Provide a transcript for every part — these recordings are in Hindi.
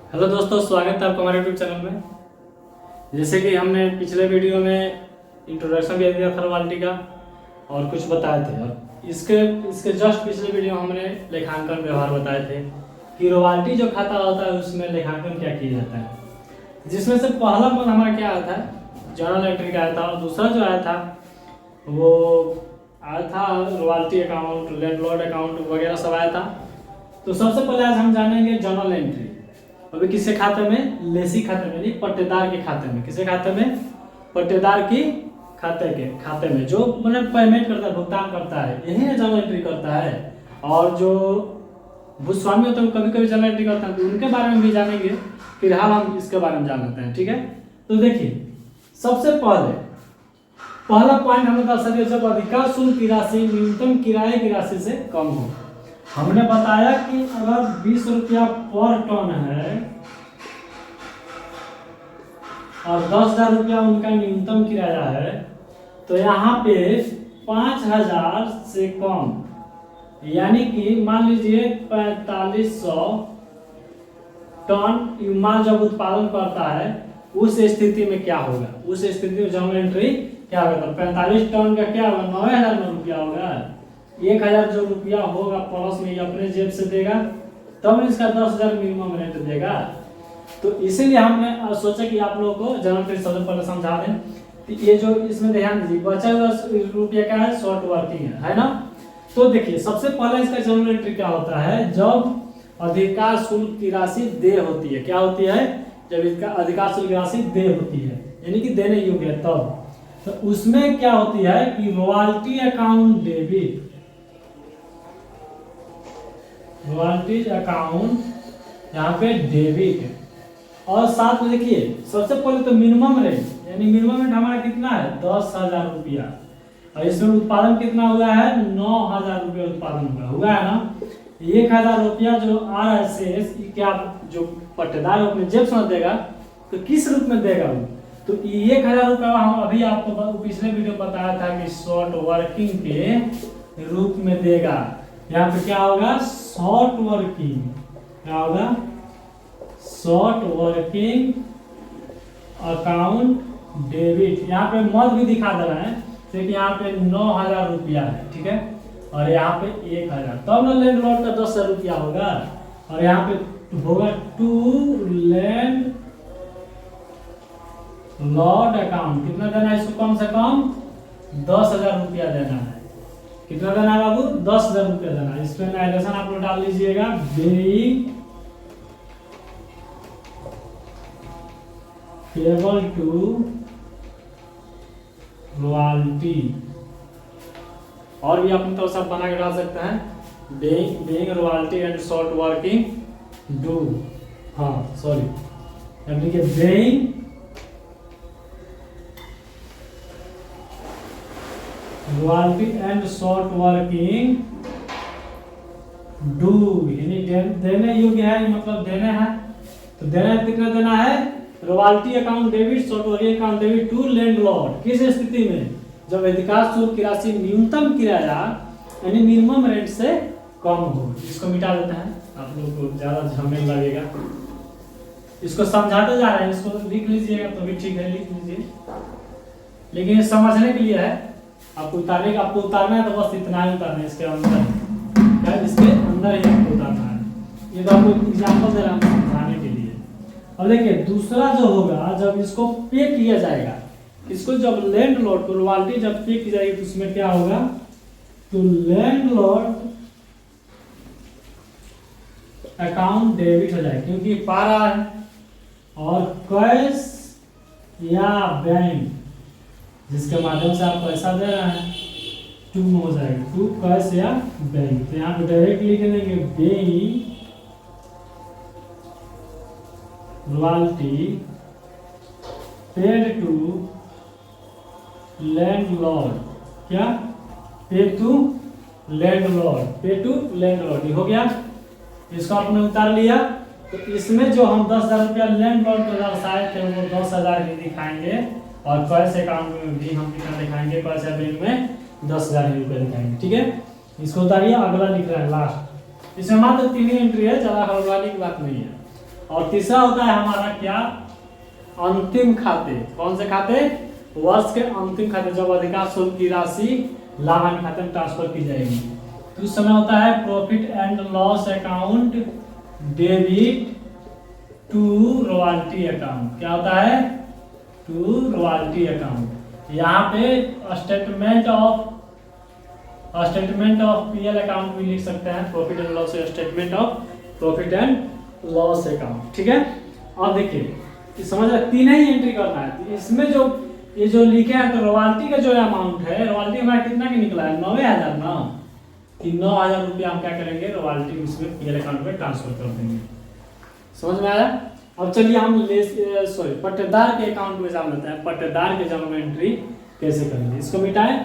हेलो दोस्तों, स्वागत है आपका हमारे यूट्यूब चैनल में। जैसे कि हमने पिछले वीडियो में इंट्रोडक्शन भी दिया था रॉयल्टी का और कुछ बताए थे, और इसके इसके जस्ट पिछले वीडियो में हमने लेखांकन व्यवहार बताए थे कि रॉयल्टी जो खाता होता है उसमें लेखांकन क्या किया जाता है। जिसमें से पहला पद हमारा क्या आया था, जर्नल एंट्री का आया था, और दूसरा जो आया था वो आया था रॉयल्टी अकाउंट, लैंडलॉर्ड अकाउंट वगैरह सब आया था। तो सबसे पहले आज हम जानेंगे जर्नल एंट्री। अभी किसके खाते में? लेसी खाते में, नहीं, पट्टेदार के खाते में। किसके खाते में? पट्टेदार की खाते में जो मतलब पेमेंट करता है, भुगतान करता है, यही ना जर्नल एंट्री करता है। और जो भूस्वामी होते हैं कभी कभी जर्नल एंट्री करते हैं, तो उनके बारे में भी जानेंगे। फिलहाल हम इसके बारे में जान लेते हैं, ठीक है। तो देखिए, सबसे पहला पॉइंट हमने दर्शा दिया, जब अधिकार शुल्क की राशि न्यूनतम किराए की राशि से कम हो। हमने बताया कि अगर 20 रुपया पर टन है और 10,000 रुपया उनका न्यूनतम किराया है, तो यहाँ पे 5,000 से कम, यानी कि मान लीजिए 4500 टन माल जब उत्पादन करता है, उस स्थिति में क्या होगा? उस स्थिति में जर्नल एंट्री क्या होगा? तो 45 टन का क्या होगा? 9,000 रुपया होगा। 1,000 जो रुपया होगा प्लस में ये अपने जेब से देगा, तब इसका 10,000 मिनिमम रेंट देगा। तो इसीलिए हमने सोचा कि आप लोगों को जर्नल एंट्री सबसे पहले समझा दें। तो ये जो इसमें ध्यान दीजिए, बचा हुआ रुपया क्या है? शॉर्ट वर्किंग है ना। तो देखिए, सबसे पहले इसका जर्नल एंट्री क्या होता है? जब अधिकार शुल्क की राशि देय होती है। क्या होती है? जब इसका अधिकार शुल्क की राशि देय होती है, यानी कि देने योग्य है, तब तो उसमें क्या होती है कि royalty account debit, royalty account यहाँ पे डेबिट है। और साथ में देखिए, सबसे पहले तो मिनिमम रेट, यानी मिनिमम रेट हमारा कितना है? 10,000 रुपया। और इसमें उत्पादन कितना हुआ है? 9,000 रुपया उत्पादन हुआ है ना। 1,000 रुपया जो आ रहा है शेष, क्या जो पट्टेदार अपने जेब से देगा, तो किस रूप में देगा वो? तो 1,000 रुपया हम अभी आपको पिछले वीडियो में बताया था कि शॉर्ट वर्किंग के रूप में देगा। यहाँ पे क्या होगा? शॉर्ट वर्किंग, क्या होगा? Short working account debit. यहाँ पे मत भी दिखा दे रहा है, क्योंकि यहाँ पे 9,000 रुपया है, ठीक है, और यहाँ पे 1,000, तब ना लैंडलॉर्ड का 10,000 रुपया होगा। और यहाँ पे होगा टू लैंड लॉर्ड अकाउंट। कितना देना है इसको? कम से कम 10,000 रुपया देना है। कितना देना है बाबू? 10,000 रुपया देना है। इसमें नाइट्रेशन आप लोग डाल दीजिएगा, बेइंग पेबल टू रॉयल्टी। और भी अपनी तरफ से बना के डाल सकते हैं, being royalty and short working do, हाँ सॉरी, यानी कि being royalty and short working do, यानी देने योग्य है, मतलब देने हैं। तो देना कितना देना है? Royalty account debit, short working account debit to landlord. किस स्थिति में? जब अधिकार शुल्क की राशि न्यूनतम किराया यानी मिनिमम रेंट से कम हो। इसको मिटा देते हैं, आप लोगों को ज्यादा झमेल लगेगा। इसको समझाते जा रहे हैं, इसको लिख लीजिएगा तो भी ठीक है, लिख लीजिए, लेकिन ये समझने के लिए है। आपको उतारना है तो बस इतना ही उतारना है, इसके अंदर क्या, इसके अंदर ही आपको उतारना है। ये तो आपको एग्जाम्पल दे रहा हूं समझाने के लिए। अब देखिए, दूसरा जो होगा, जब इसको पे किया जाएगा, इसको जब लैंडलॉर्ड को रॉयल्टी जब पे की जाएगी, तो उसमें क्या होगा? तो लैंडलॉर्ड अकाउंट डेबिट हो जाएगा, क्योंकि पा रहा है। और कैश या बैंक जिसके माध्यम से आप पैसा दे रहे हैं, टू हो जाएगा, टू कैश या बैंक। तो यहाँ पे डायरेक्ट लिख देंगे being royalty paid to landlord. क्या? Pay to landlord, pay to landlord, ये हो गया। इसको आपने उतार लिया। तो इसमें जो हम 10,000 रुपया लैंडलॉर्ड को दर्शाए थे, वो 10,000 ही दिखाएंगे। और कैश अकाउंट में भी हम कितना दिखाएंगे? कैश या बैंक में 10,000 रुपये दिखाएंगे, ठीक है। इसको उतारिए, अगला लिख रहा है लास्ट। इसमें मात्र 3 ही एंट्री है, ज़्यादा हड़बड़ाने की बात नहीं है। और तीसरा होता है हमारा क्या, अंतिम खाते। कौन से खाते, वर्ष के अंतिम खाते, जब अधिकांश शुल्क की राशि लाभ हानि खाते में ट्रांसफर की जाएगी। तो उस समय होता है profit and loss account debit to royalty account. क्या होता है, टू रॉयल्टी अकाउंट। यहाँ पे स्टेटमेंट ऑफ पीएल अकाउंट भी लिख सकते हैं, profit and loss statement of profit and loss account. ठीक है, अब देखिए समझ रहे, तीन ही एंट्री करना है। तो इसमें जो ये जो लिखे हैं, तो रॉयल्टी का जो अमाउंट है, रॉयल्टी हमारा कितना की निकला है, 90,000 ना, कि 9,000 रुपया हम क्या करेंगे, रॉयल्टी उसमें पीएल अकाउंट में ट्रांसफर कर देंगे। समझ में आया। अब चलिए हम पट्टेदार के अकाउंट में जान लेते हैं, पट्टेदार के जन्म एंट्री कैसे करेंगे। इसको मिटाएं,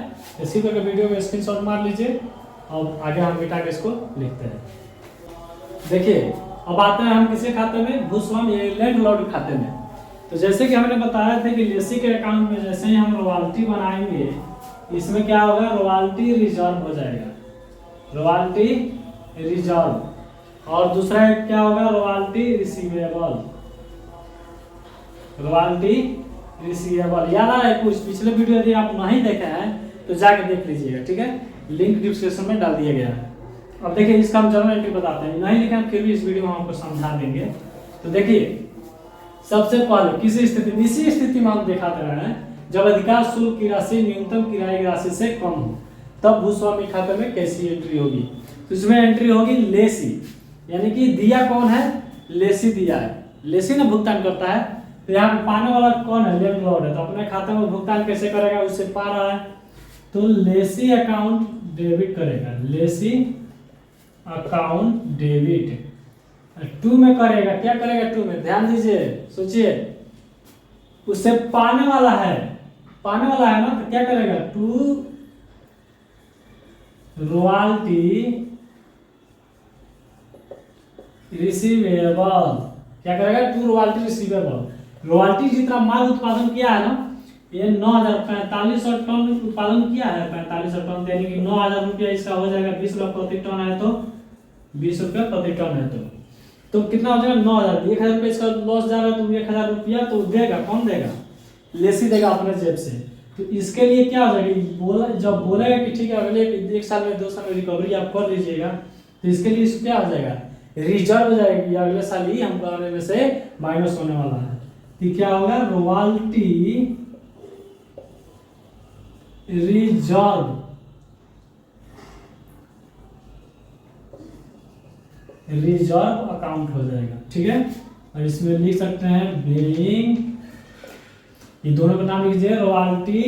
इसी तरह के वीडियो में स्क्रीनशॉट मार लीजिए और आगे हम मिटा के इसको लिखते हैं। देखिए अब आते हैं हम किसी खाते में, भूस्वामी लैंडलॉर्ड खाते में। तो जैसे कि हमने बताया था कि लेसी के अकाउंट में जैसे ही हम रॉयल्टी बनाएंगे, इसमें क्या होगा, रॉयल्टी रिजर्व हो जाएगा, रॉयल्टी रिजर्व। और दूसरा क्या होगा, रॉयल्टी रिसीवेबल, रॉयल्टी रिसीवेबल। याद आ रहा है कुछ, पिछले वीडियो यदि आप नहीं देखे हैं तो जाके देख लीजिएगा। ठीक है, लिंक डिस्क्रिप्शन में डाल दिया गया है। अब देखिए इसका हम जर्नल एंट्री बताते हैं, नहीं लिखा फिर भी इस वीडियो में हम आपको समझा देंगे। तो देखिए सबसे पहले किसी स्थिति, इसी स्थिति में हम दिखाते रहे हैं जब अधिकांश शुल्क की राशि न्यूनतम किराए की राशि से कम हो, तब भूस्वामी खाते में कैसी एंट्री होगी। तो इसमें एंट्री होगी लेसी, यानी कि दिया कौन है, लेसी दिया है, लेसी ना भुगतान करता है। तो यहाँ पे पाने वाला कौन है, लैंडलॉर्ड है। तो अपने खाते में भुगतान कैसे करेगा, उससे पा रहा है, तो लेसी अकाउंट डेबिट करेगा, लेसी अकाउंट डेबिट टू में करेगा। क्या करेगा टू में, ध्यान दीजिए, सोचिए, उससे पाने वाला है, पाने वाला है ना, तो क्या करेगा, टू रॉयल्टी रिसीवेबल। क्या करेगा, टू रॉयल्टी रिसीवेबल। रॉयल्टी जितना माल उत्पादन किया है ना, ये 9,045 टन उत्पादन किया है, 45 टन, यानी कि 9,000 रुपया इसका हो जाएगा। 20 रुपया प्रति टन है तो 20 रुपया प्रति टन है, तो कितना हो जाएगा, 9,000। 1,000 रुपया इसका लॉस जा रहा है, तो 1,000 रुपया तो देगा, कौन देगा, लेसी देगा अपने जेब से। तो इसके लिए क्या हो जाएगा, जब बोलेगा कि ठीक है अगले 1 साल में 2 साल में रिकवरी आप कर लीजिएगा, तो इसके लिए इसको क्या हो जाएगा, रिजर्व हो जाएगी, अगले साल ही हम करने में से माइनस होने वाला है। तो क्या होगा, रॉयल्टी रिजर्व, रिजर्व अकाउंट हो जाएगा। ठीक है, और इसमें लिख सकते हैं बेइंग, ये दोनों का नाम लिखिए, royalty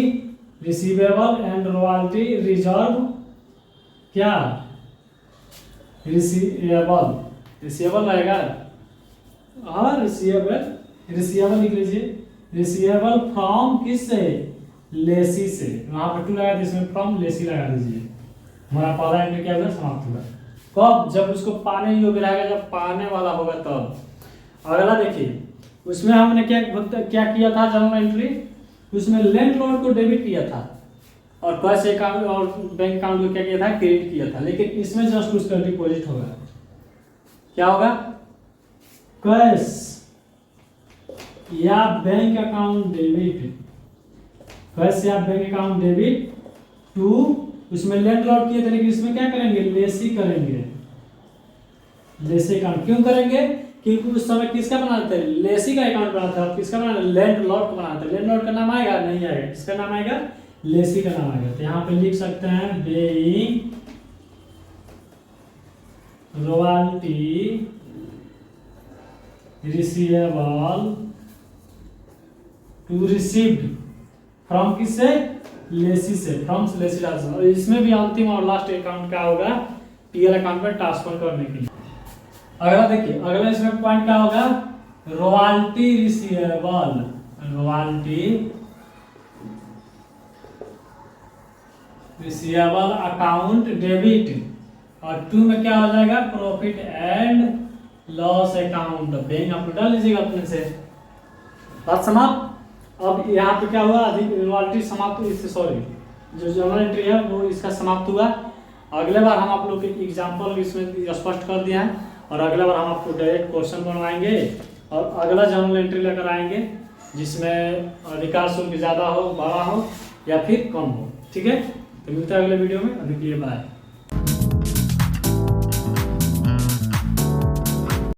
receivable and royalty reserve, क्या, रिसीवेबल, रिसीवेबल रहेगा, हाँ रिसीवेबल लिख लीजिए, रिसीवेबल फ्रॉम किस से, लेसी से। वहां पर टू लगा दीजिए, इसमें फ्रॉम लेसी लगा दीजिए। हमारा पहला एंट्री क्या होगा, समाप्त होगा। कब, जब उसको पाने योग्य रहेगा, जब पाने वाला होगा तब। अगला देखिए, उसमें हमने क्या किया था, जर्नल एंट्री, उसमें लैंडलॉर्ड को डेबिट किया था और कैश अकाउंट और बैंक अकाउंट को क्या किया था, क्रेडिट किया था। लेकिन इसमें जस्ट उसका डिपॉजिट होगा, क्या होगा, कैश या बैंक अकाउंट डेबिट, कैश या बैंक अकाउंट डेबिट टू, उसमें लैंडलॉर्ड किए थे, लेकिन इसमें क्या करेंगे, लेसी करेंगे, लेसी अकाउंट। क्यों करेंगे, क्योंकि उस समय किसका बनाते थे, लेसी का अकाउंट बनाते थे, किसका बनाते, लैंडलॉर्ड का बनाते थे। लैंडलॉर्ड का नाम आएगा, नहीं आएगा, किसका नाम आएगा, लेसी का नाम आएगा। तो यहाँ पे लिख सकते हैं being royalty receivable to received from किससे, लेसी से, फ्रॉम लेसी ट्रांसफर। और इसमें भी अंतिम और लास्ट अकाउंट क्या होगा, पीएल अकाउंट में ट्रांसफर करने के लिए। अगला देखिए, अगला इसमें पॉइंट क्या होगा, royalty receivable, royalty receivable account debit, और टू में क्या हो जाएगा, profit and loss account. Bank आप डाल लीजिएगा अपने से, बात समाप्त। अब यहाँ पे क्या हुआ, अधिक रॉयल्टी समाप्त, इससे सॉरी जो जर्नल एंट्री है वो इसका समाप्त हुआ। अगले बार हम आप लोग के एग्जाम्पल इसमें स्पष्ट कर दिया है, और अगले बार हम आपको डायरेक्ट क्वेश्चन बनवाएंगे और अगला जर्नल एंट्री लेकर आएंगे जिसमें अधिकार शुल्क ज़्यादा हो, बड़ा हो या फिर कम हो। ठीक है, तो मिलता है अगले वीडियो में। अभी के लिए बाय।